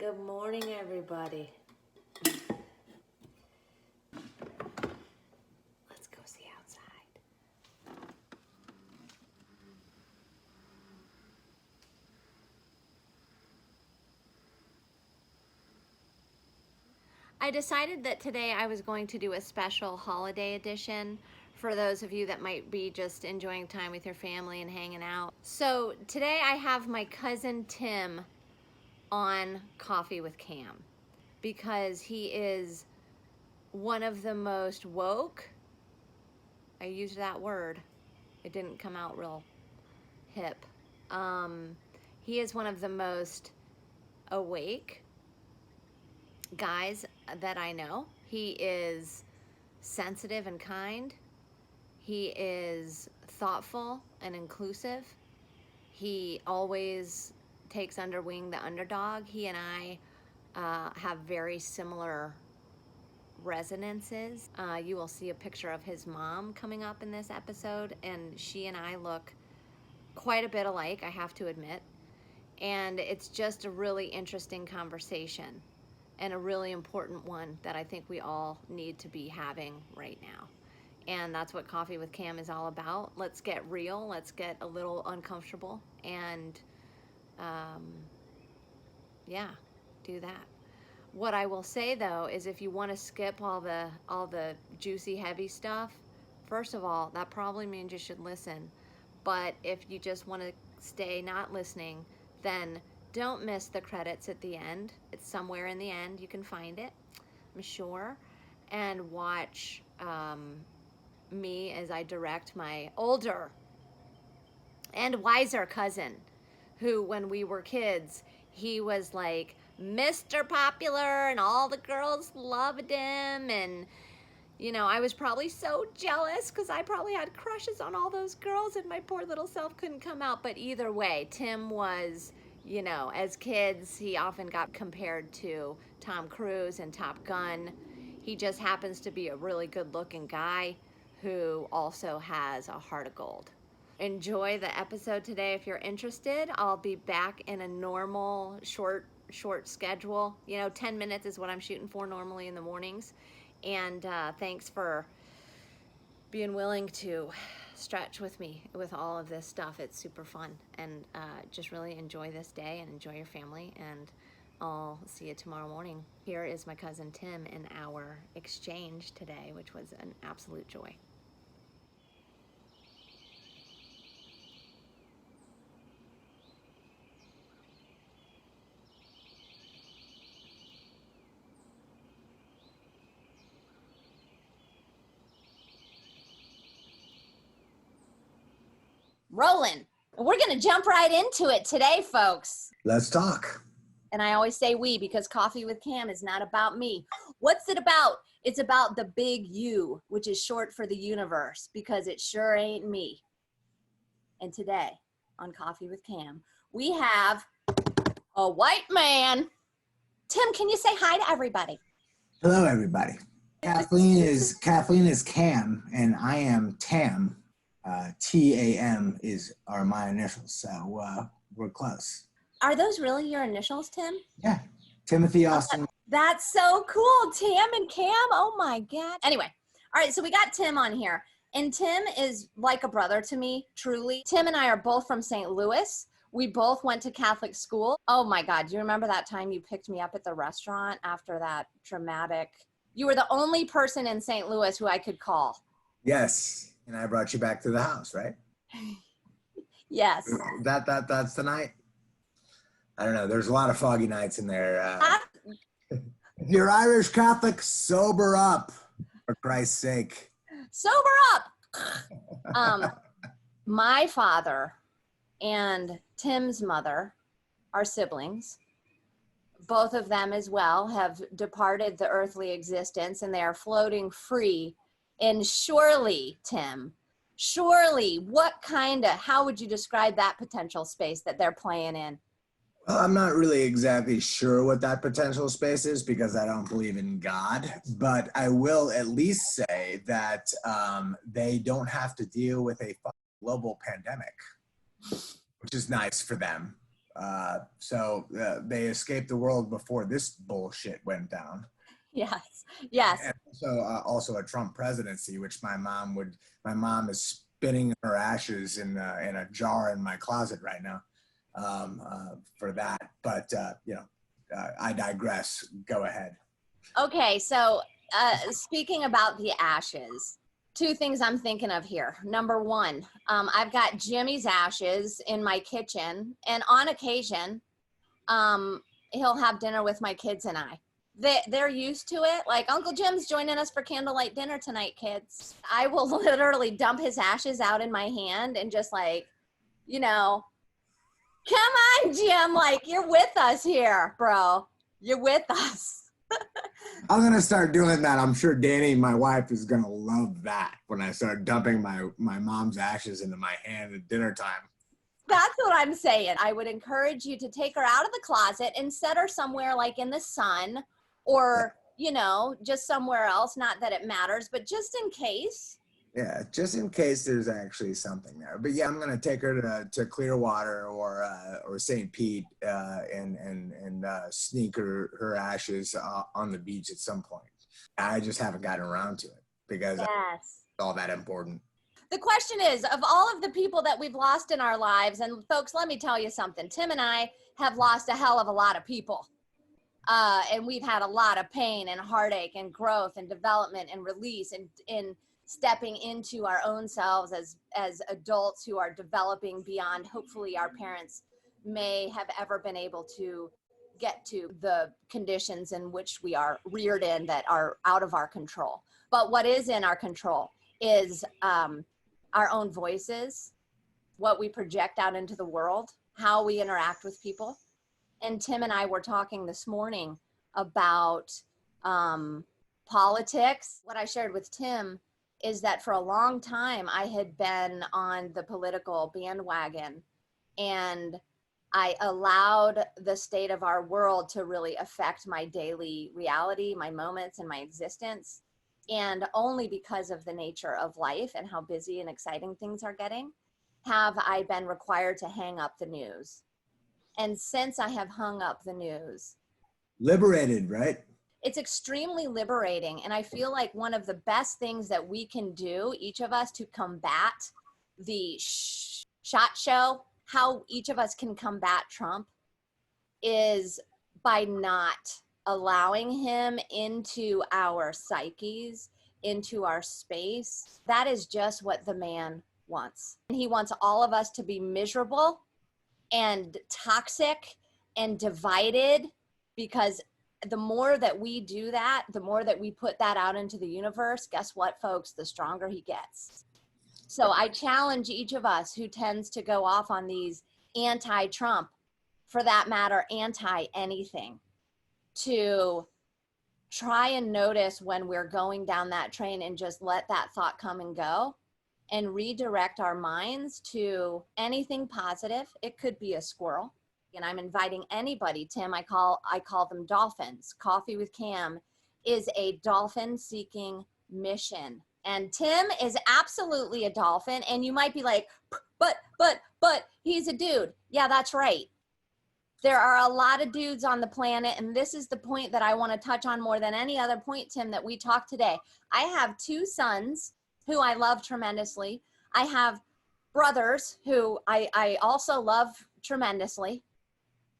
Good morning, everybody. Let's go see outside. I decided that today I was going to do a special holiday edition for those of you that might be just enjoying time with your family and hanging out. So today I have my cousin Tim on Coffee with Cam because he is one of the most woke. I used that word. It didn't come out real hip. He is one of the most awake guys that I know. He is sensitive and kind. He is thoughtful and inclusive. He always takes under wing the underdog. He and I have very similar resonances. You will see a picture of his mom coming up in this episode, and she and I look quite a bit alike, I have to admit. And it's just a really interesting conversation and a really important one that I think we all need to be having right now. And that's what Coffee with Cam is all about. Let's get real, let's get a little uncomfortable, and yeah, do that. What I will say though is if you want to skip all the juicy heavy stuff, first of all, that probably means you should listen. But if you just want to stay not listening, then don't miss the credits at the end. It's somewhere in the end. You can find it, I'm sure. And watch me as I direct my older and wiser cousin, who when we were kids, he was like Mr. Popular and all the girls loved him. And you know, I was probably so jealous because I probably had crushes on all those girls and my poor little self couldn't come out. But either way, Tim was, you know, as kids, he often got compared to Tom Cruise and Top Gun. He just happens to be a really good looking guy who also has a heart of gold. Enjoy the episode today if you're interested. I'll be back in a normal short schedule. You know, 10 minutes is what I'm shooting for normally in the mornings. And thanks for being willing to stretch with me with all of this stuff. It's super fun. And just really enjoy this day and enjoy your family. And I'll see you tomorrow morning. Here is my cousin Tim in our exchange today, which was an absolute joy. Rolling. We're going to jump right into it today, folks. Let's talk. And I always say we because Coffee with Cam is not about me. What's it about? It's about the big U, which is short for the universe, because it sure ain't me. And today on Coffee with Cam, we have a white man. Tim, can you say hi to everybody? Hello, everybody. Kathleen is Cam, and I am Tam. TAM are my initials, so we're close. Are those really your initials, Tim? Yeah, Timothy Austin. That's so cool, Tam and Cam. Oh my God. Anyway, all right, so we got Tim on here, and Tim is like a brother to me, truly. Tim and I are both from St. Louis. We both went to Catholic school. Oh my God, do you remember that time you picked me up at the restaurant after that dramatic? You were the only person in St. Louis who I could call. Yes. And I brought you back to the house, right? Yes. That's the night? I don't know. There's a lot of foggy nights in there. If you're Irish Catholic, sober up, for Christ's sake. Sober up! My father and Tim's mother are siblings. Both of them as well have departed the earthly existence, and they are floating free. And surely, Tim, how would you describe that potential space that they're playing in? Well, I'm not really exactly sure what that potential space is because I don't believe in God, but I will at least say that they don't have to deal with a global pandemic, which is nice for them. So they escaped the world before this bullshit went down. Yes. Yes. And so also a Trump presidency, which my mom is spinning her ashes in a jar in my closet right now for that. But I digress. Go ahead. Okay, so speaking about the ashes, two things I'm thinking of here. Number one, I've got Jimmy's ashes in my kitchen, and on occasion, he'll have dinner with my kids and I. They're used to it. Like, Uncle Jim's joining us for candlelight dinner tonight, kids. I will literally dump his ashes out in my hand and just like, you know, come on, Jim, like, you're with us here, bro. You're with us. I'm gonna start doing that. I'm sure Danny, my wife, is gonna love that when I start dumping my mom's ashes into my hand at dinner time. That's what I'm saying. I would encourage you to take her out of the closet and set her somewhere like in the sun or, just somewhere else. Not that it matters, but just in case. Yeah, just in case there's actually something there. But yeah, I'm gonna take her to Clearwater or St. Pete and sneak her ashes on the beach at some point. I just haven't gotten around to it because Yes. it's all that important. The question is, of all of the people that we've lost in our lives, and folks, let me tell you something. Tim and I have lost a hell of a lot of people. And we've had a lot of pain and heartache and growth and development and release and in stepping into our own selves as adults who are developing beyond hopefully our parents may have ever been able to get to the conditions in which we are reared in that are out of our control. But what is in our control is our own voices, what we project out into the world, how we interact with people. And Tim and I were talking this morning about politics. What I shared with Tim is that for a long time I had been on the political bandwagon, and I allowed the state of our world to really affect my daily reality, my moments, and my existence. And only because of the nature of life and how busy and exciting things are getting, have I been required to hang up the news. And since I have hung up the news, Liberated, right? it's extremely liberating. And I feel like one of the best things that we can do, each of us, to combat the shot show, how each of us can combat Trump, is by not allowing him into our psyches, into our space. That is just what the man wants. He wants all of us to be miserable and toxic and divided, because the more that we do that, the more that we put that out into the universe, guess what, folks? The stronger he gets. So I challenge each of us who tends to go off on these anti-Trump, for that matter, anti-anything, to try and notice when we're going down that train and just let that thought come and go and redirect our minds to anything positive. It could be a squirrel. And I'm inviting anybody, Tim, I call them dolphins. Coffee with Cam is a dolphin seeking mission. And Tim is absolutely a dolphin. And you might be like, but he's a dude. Yeah, that's right. There are a lot of dudes on the planet, and this is the point that I want to touch on more than any other point, Tim, that we talked today. I have two sons who I love tremendously. I have brothers who I also love tremendously.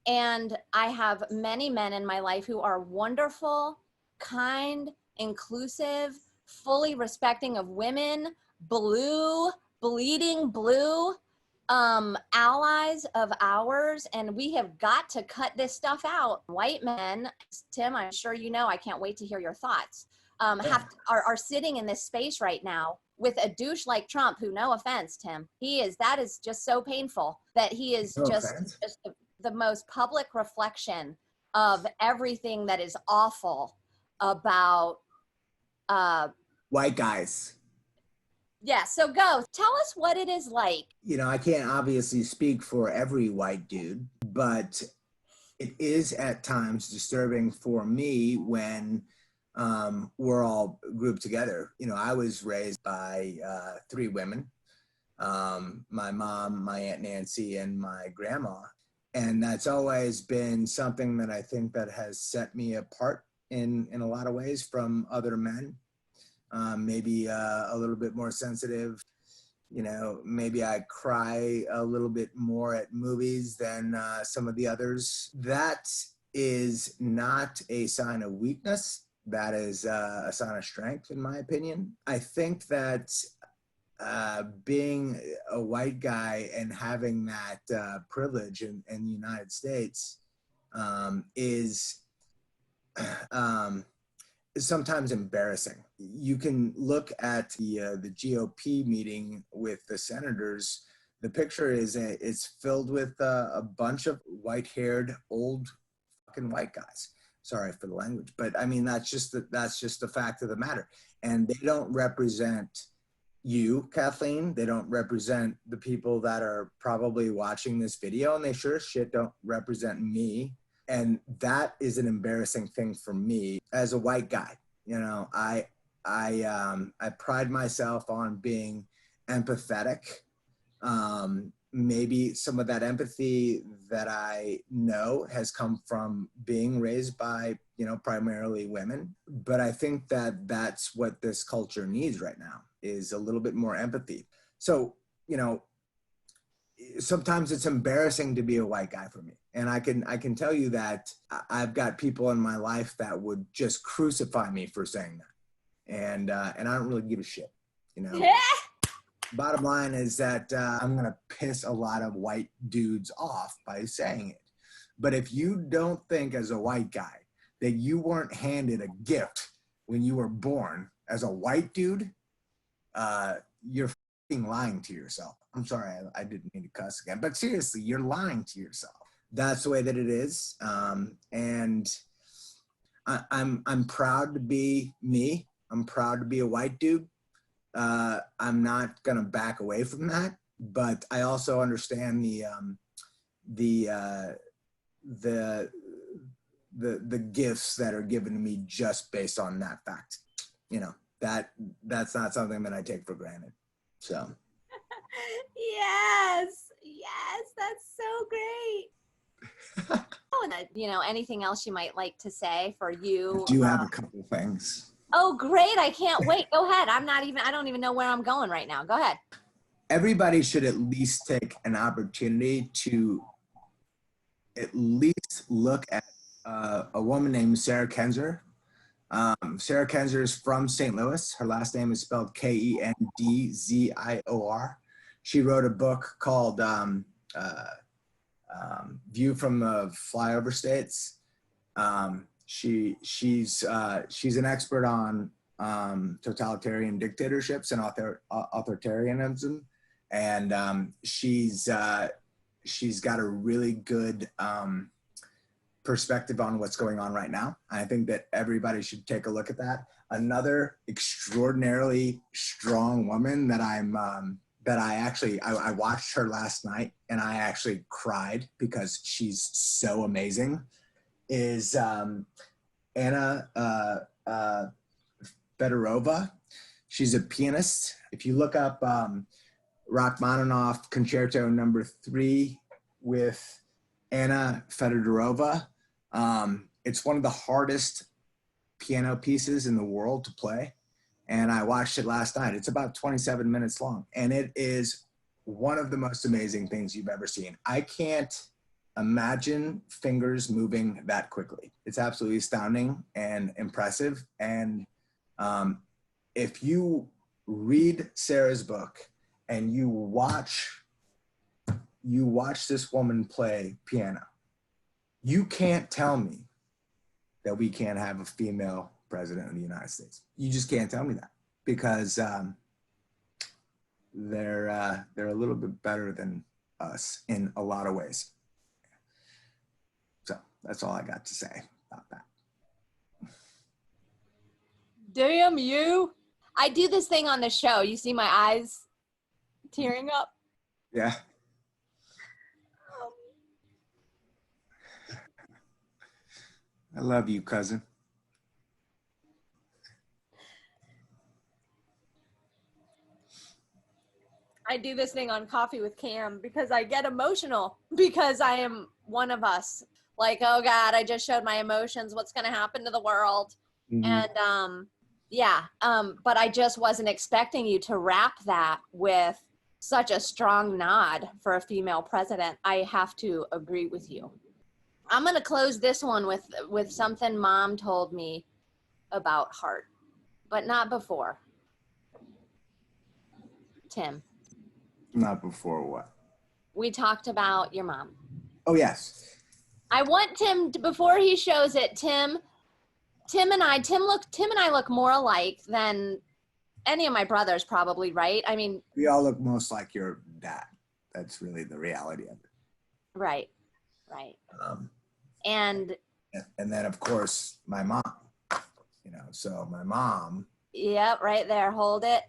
And I have many men in my life who are wonderful, kind, inclusive, fully respecting of women, blue, bleeding blue, allies of ours. And we have got to cut this stuff out. White men, Tim, I'm sure you know, I can't wait to hear your thoughts, are sitting in this space right now with a douche like Trump, who, no offense, Tim, that is just so painful that he is just the most public reflection of everything that is awful about white guys. Yeah, so go. Tell us what it is like. I can't obviously speak for every white dude, but it is at times disturbing for me when we're all grouped together. I was raised by three women, my mom, my Aunt Nancy, and my grandma. And that's always been something that I think that has set me apart in a lot of ways from other men. Maybe a little bit more sensitive. You know, maybe I cry a little bit more at movies than some of the others. That is not a sign of weakness. That is a sign of strength, in my opinion. I think that being a white guy and having that privilege in the United States is sometimes embarrassing. You can look at the GOP meeting with the senators. The picture is it's filled with a bunch of white-haired old fucking white guys. Sorry for the language, but I mean that's just the fact of the matter. And they don't represent you, Kathleen. They don't represent the people that are probably watching this video, and they sure as shit don't represent me. And that is an embarrassing thing for me as a white guy. You know, I pride myself on being empathetic. Maybe some of that empathy that I know has come from being raised by, you know, primarily women. But I think that that's what this culture needs right now, is a little bit more empathy. So, you know, sometimes it's embarrassing to be a white guy for me. And I can tell you that I've got people in my life that would just crucify me for saying that. And I don't really give a shit, you know. Bottom line is that I'm going to piss a lot of white dudes off by saying it. But if you don't think as a white guy that you weren't handed a gift when you were born as a white dude, you're fucking lying to yourself. I'm sorry, I didn't mean to cuss again. But seriously, you're lying to yourself. That's the way that it is. And I'm proud to be me. I'm proud to be a white dude. I'm not gonna back away from that, but I also understand the gifts that are given to me just based on that fact. You know, that's not something that I take for granted. So. Yes, that's so great. Oh, and you know, anything else you might like to say for you? I do have a couple things. Oh, great. I can't wait. Go ahead. I don't even know where I'm going right now. Go ahead. Everybody should at least take an opportunity to at least look at a woman named Sarah Kendzior. Sarah Kendzior is from St. Louis. Her last name is spelled Kendzior. She wrote a book called View from the Flyover States. She's an expert on totalitarian dictatorships and authoritarianism, and she's got a really good perspective on what's going on right now. I think that everybody should take a look at that. Another extraordinarily strong woman that I watched her last night and I actually cried because she's so amazing, is Anna Fedorova. She's a pianist. If you look up Rachmaninoff Concerto No. 3 with Anna Fedorova, it's one of the hardest piano pieces in the world to play. And I watched it last night. It's about 27 minutes long. And it is one of the most amazing things you've ever seen. I can't imagine fingers moving that quickly. It's absolutely astounding and impressive. And if you read Sarah's book and you watch this woman play piano, you can't tell me that we can't have a female president of the United States. You just can't tell me that, because they're a little bit better than us in a lot of ways. So that's all I got to say about that. Damn you. I do this thing on the show. You see my eyes tearing up? Yeah. I love you, cousin. I do this thing on Coffee with Cam because I get emotional because I am one of us. Like, oh God, I just showed my emotions. What's going to happen to the world? Mhm. And but I just wasn't expecting you to wrap that with such a strong nod for a female president. I have to agree with you. I'm going to close this one with something Mom told me about heart, but not before. Tim, Not before what? we talked about your mom. Oh, yes. I want Tim to, before he shows it, Tim and I look more alike than any of my brothers probably, right? I mean, We all look most like your dad. That's really the reality of it. right. And then of course my mom, so my mom. yeah, right there, hold it.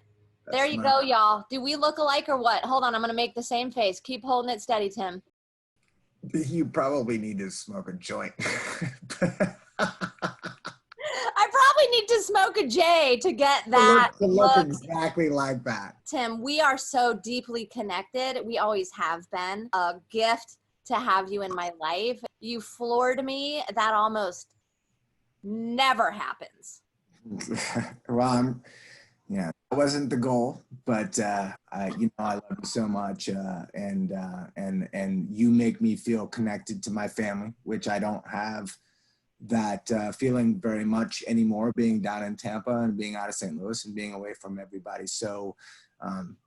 There you go, y'all. Do we look alike or what? Hold on, I'm gonna make the same face. Keep holding it steady, Tim. You probably need to smoke a joint. I probably need to smoke a J to get that to look exactly like that. Tim, we are so deeply connected. We always have been. A gift to have you in my life. You floored me. That almost never happens. Well, that wasn't the goal, but I love you so much, and you make me feel connected to my family, which I don't have that feeling very much anymore, being down in Tampa and being out of St. Louis and being away from everybody. So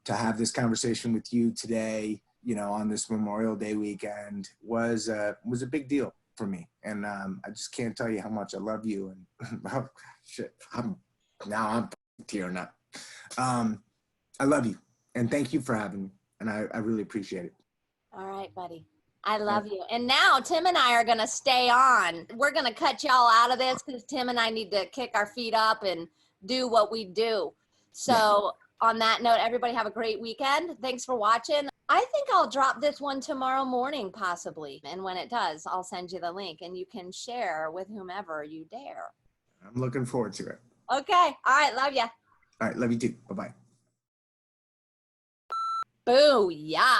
to have this conversation with you today, on this Memorial Day weekend was a big deal for me. And I just can't tell you how much I love you. And oh, shit, I'm tearing up. I love you, and thank you for having me. And I really appreciate it. All right, buddy. I love you. And now Tim and I are going to stay on. We're going to cut y'all out of this because Tim and I need to kick our feet up and do what we do. So on that note, everybody have a great weekend. Thanks for watching. I think I'll drop this one tomorrow morning, possibly. And when it does, I'll send you the link and you can share with whomever you dare. I'm looking forward to it. Okay. All right. Love ya. All right. Love you too. Bye-bye. Booyah.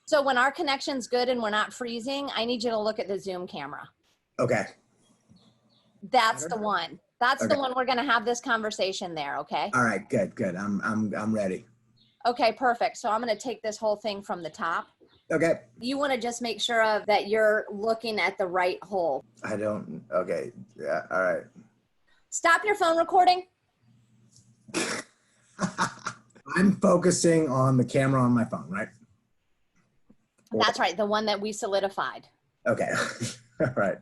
So when our connection's good and we're not freezing, I need you to look at the Zoom camera. Okay. That's the one. That's okay. the one we're going to have this conversation there, okay? All right, good. I'm ready. Okay, perfect. So I'm going to take this whole thing from the top. Okay. You want to just make sure of that you're looking at the right hole. I don't. Okay. Yeah. All right. Stop your phone recording. I'm focusing on the camera on my phone, right? That's right. The one that we solidified. Okay. All right.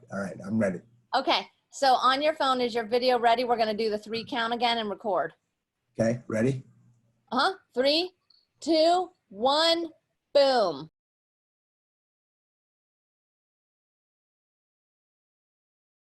I'm ready. Okay. So on your phone, is your video ready? We're going to do the 3 count again and record. Okay. Ready? 3, 2, 1, boom.